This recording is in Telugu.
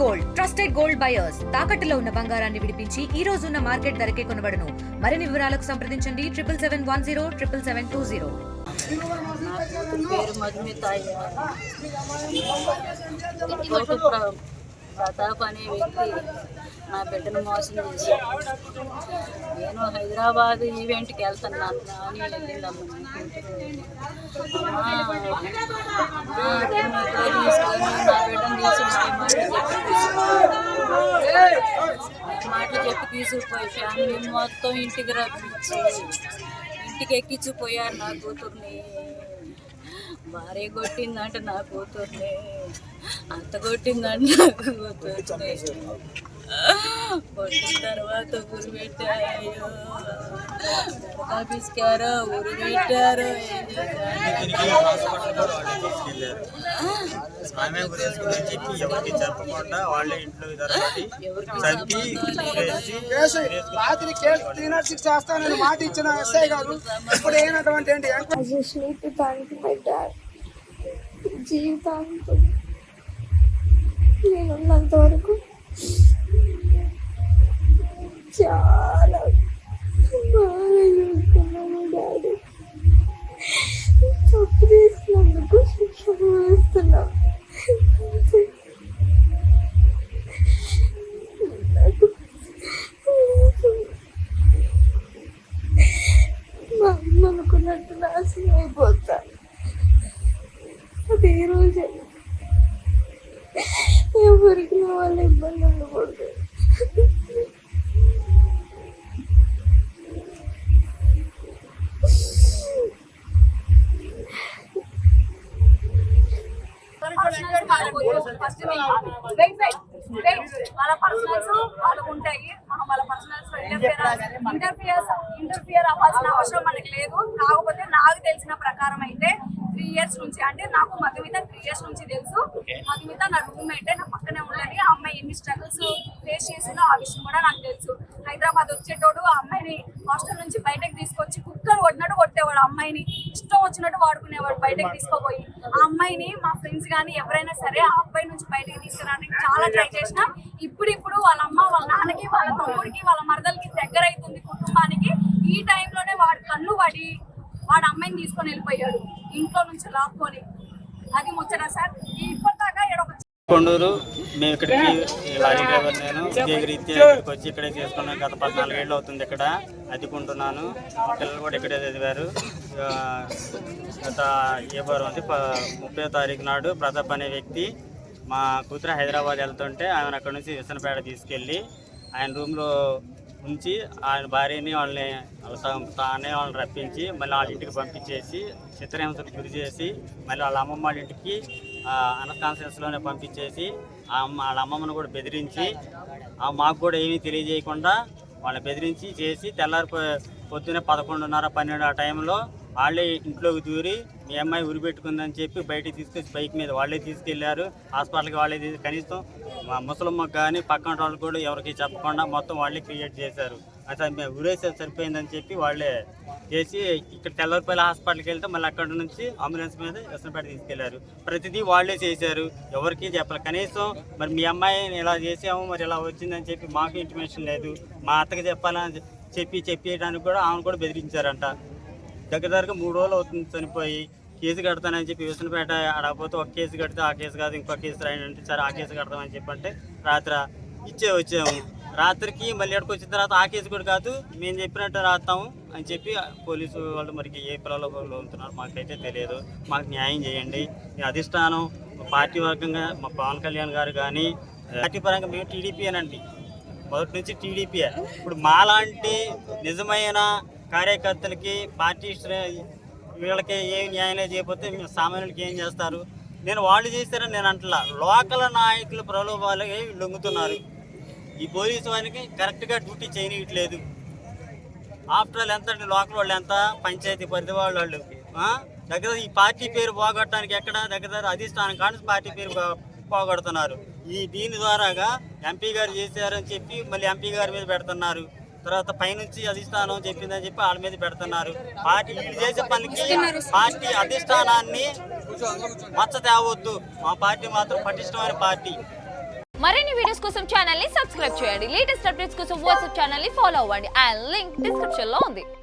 గోల్డ్ ట్రస్టెడ్ గోల్డ్ బయర్స్ తాకట్టులో ఉన్న బంగారాన్ని విడిపించి ఈ రోజు ఉన్న మార్కెట్ ధరకే కొనబడును. మరిన్ని వివరాలకు సంప్రదించండి 7771077720. పేరు మధుమిత. ప్రతాప్ అనే వ్యక్తి నా బిడ్డను మోసం చేశాడు. నేను హైదరాబాద్ ఈవెంట్కి వెళ్తున్నాను అని వెళ్ళిందమ్మ. తీసుకొని నా బిడ్డను మాటలు చెప్పి తీసుకుపోయి ఫ్యామిలీ మొత్తం ఇంటికి రప్పించి ఇంటికి ఎక్కించిపోయారు నా కూతుర్ని. భార్య కొట్టిందంటే నా కూతుర్ని, అంత కొట్టిందంటే నా కూతుర్ని. కొట్టిన తర్వాత ఊరు పెట్టారో పిసికారో ఊరు పెట్టారో ఏం జీవితాంతం నేనున్నంత వరకు చాలా బాగా చూసుకున్నాను. డాడీ తప్పు చేసినందుకు శిక్ష వేస్తున్నాం. మా అమ్మ అనుకున్నట్టు నాశనం అయిపోతా. అది ఈ రోజే ఎవరికి నా వాళ్ళ ఇబ్బంది ఉండకూడదు. వాళ్ళ పర్సనల్స్ వాళ్ళకు ఉంటాయి. వాళ్ళ పర్సనల్స్ ఇంటర్ఫియర్ అవ్వాల్సిన అవసరం మనకి లేదు. కాకపోతే నాకు తెలిసిన ప్రకారం అయితే 3 years నుంచి, అంటే నాకు మధుమిత 3 years నుంచి తెలుసు. మధుమిత నా రూమ్మేటే, నా పక్కనే ఉండని. ఆ అమ్మాయి ఎన్ని స్ట్రగుల్స్ ఫేస్ చేసిందో ఆ విషయం కూడా నాకు తెలుసు. హైదరాబాద్ వచ్చేటోడు ఆ అమ్మాయిని హాస్టల్ నుంచి బయటకు తీసుకొచ్చి కుక్కను కొట్టినట్టు కొట్టేవాడు. అమ్మాయిని ఇష్టం వచ్చినట్టు వాడుకునేవాడు బయటకు తీసుకోపోయి. ఆ అమ్మాయిని మా ఫ్రెండ్స్ కానీ ఎవరైనా సరే ఆ అబ్బాయి నుంచి బయటకు తీసుకురావడానికి చాలా ట్రై చేసినా ఇప్పుడు వాళ్ళ అమ్మ వాళ్ళ నాన్నకి వాళ్ళ తమ్ముడికి వాళ్ళ మరదలకి దగ్గర అవుతుంది కుటుంబానికి. ఈ టైంలోనే వాడు కన్ను పడి వాడు అమ్మాయిని తీసుకొని వెళ్ళిపోయాడు ఇంట్లో నుంచి లాక్కొని. అది ముచ్చట సార్. ఇప్పటిదాకా కొండూరు మేము ఇక్కడికి లారీ డ్రైవర్, నేను ఉద్యోగరీత్యా ఇక్కడికి వచ్చి ఇక్కడే చేసుకున్నాను. గత 14 ఏళ్ళు అవుతుంది ఇక్కడ అద్దెకుంటున్నాను. మా పిల్లలు కూడా ఇక్కడే చదివారు. గత ఏ వారం అంటే 30వ తారీఖు నాడు ప్రతాప్ అనే వ్యక్తి మా కూతురు హైదరాబాద్ వెళ్తుంటే ఆయన అక్కడ నుంచి విసనపేట తీసుకెళ్ళి ఆయన రూమ్లో ఉంచి ఆయన భార్యని వాళ్ళని వాళ్ళని రప్పించి మళ్ళీ వాళ్ళ ఇంటికి పంపించేసి చిత్రహింసకు గురి చేసి మళ్ళీ వాళ్ళ అమ్మమ్మ వాళ్ళ ఇంటికి అన్కాన్షియస్లోనే పంపించేసి వాళ్ళ అమ్మమ్మను కూడా బెదిరించి మాకు కూడా ఏమీ తెలియజేయకుండా వాళ్ళని బెదిరించి చేసి తెల్లారి పొద్దున్నే 11:30, 12 ఆ టైంలో వాళ్ళే ఇంట్లోకి దూరి మీ అమ్మాయి ఉరి పెట్టుకుందని చెప్పి బయటికి తీసుకొచ్చి బైక్ మీద వాళ్ళే తీసుకెళ్లారు. హాస్పిటల్కి వాళ్ళే కనీసం మా ముసలమ్మకు కానీ పక్కన వాళ్ళు కూడా ఎవరికి చెప్పకుండా మొత్తం వాళ్ళే క్రియేట్ చేశారు. అసలు ఉరేసేది సరిపోయిందని చెప్పి వాళ్ళే చేసి ఇక్కడ తెల్లవారిపల్లి హాస్పిటల్కి వెళ్తే మళ్ళీ అక్కడ నుంచి అంబులెన్స్ మీద విసనపేట తీసుకెళ్లారు. ప్రతిదీ వాళ్ళే చేశారు, ఎవరికి చెప్పాలి. కనీసం మరి మీ అమ్మాయిని ఇలా చేసాము, మరి ఇలా వచ్చిందని చెప్పి మాకు ఇంటిమేషన్ లేదు. మా అత్తకి చెప్పాలని చెప్పేయడానికి కూడా ఆమెను కూడా బెదిరించారంట. దగ్గరగా 3 రోజులు అవుతుంది చనిపోయి. కేసు కడతానని చెప్పి విసనపేట ఆడకపోతే ఒక కేసు కడితే ఆ కేసు కాదు ఇంకో కేసు రాయండి, సరే ఆ కేసు కడతామని చెప్పంటే రాత్రి వచ్చాము. రాత్రికి మళ్ళీ ఎక్కడికి వచ్చిన తర్వాత ఆ కేసు కూడా కాదు, మేము చెప్పినట్టు రాస్తాము అని చెప్పి పోలీసు వాళ్ళు మరి ఏ ప్రలోభంలో ఉంటున్నారు మాకైతే తెలియదు. మాకు న్యాయం చేయండి. అధిష్టానం పార్టీ వర్గంగా మా పవన్ కళ్యాణ్ గారు కానీ పార్టీ పరంగా మేము టీడీపీనండి, మొదటి నుంచి టీడీపీయే. ఇప్పుడు మాలాంటి నిజమైన కార్యకర్తలకి పార్టీ వీళ్ళకి ఏం న్యాయం చేయకపోతే సామాన్యులకి ఏం చేస్తారు? నేను వాళ్ళు చేస్తారని నేను అంటలా, లోకల్ నాయకుల ప్రలోభాలకి లొంగుతున్నారు. ఈ పోలీసు వారికి కరెక్ట్గా డ్యూటీ చేయనియట్లేదు. ఆఫ్టర్ ఆల్ ఎంత లోకల్ వాళ్ళు ఎంత పంచాయతీ పరిధి వాళ్ళు దగ్గర ఈ పార్టీ పేరు పోగొట్టడానికి ఎక్కడ దగ్గర అధిష్టానం కానీ పార్టీ పేరు పోగొడుతున్నారు. దీని ద్వారాగా ఎంపీ గారు చేశారని చెప్పి మళ్ళీ ఎంపీ గారి మీద పెడుతున్నారు. తర్వాత పైనుంచి అధిష్టానం చెప్పిందని చెప్పి వాళ్ళ మీద పెడుతున్నారు. పార్టీ వీళ్ళు చేసే పనికి పార్టీ అధిష్టానాన్ని మచ్చ తేవద్దు. మా పార్టీ మాత్రం పటిష్టమైన పార్టీ. మరిన్ని అప్డేట్స్ కోసం ఛానల్ ని సబ్స్క్రైబ్ చేయండి. లేటెస్ట్ అప్డేట్స్ కోసం వాట్సాప్ ఛానల్ ని ఫాలో అవ్వండి. అండ్ లింక్ డిస్క్రిప్షన్ లో ఉంది.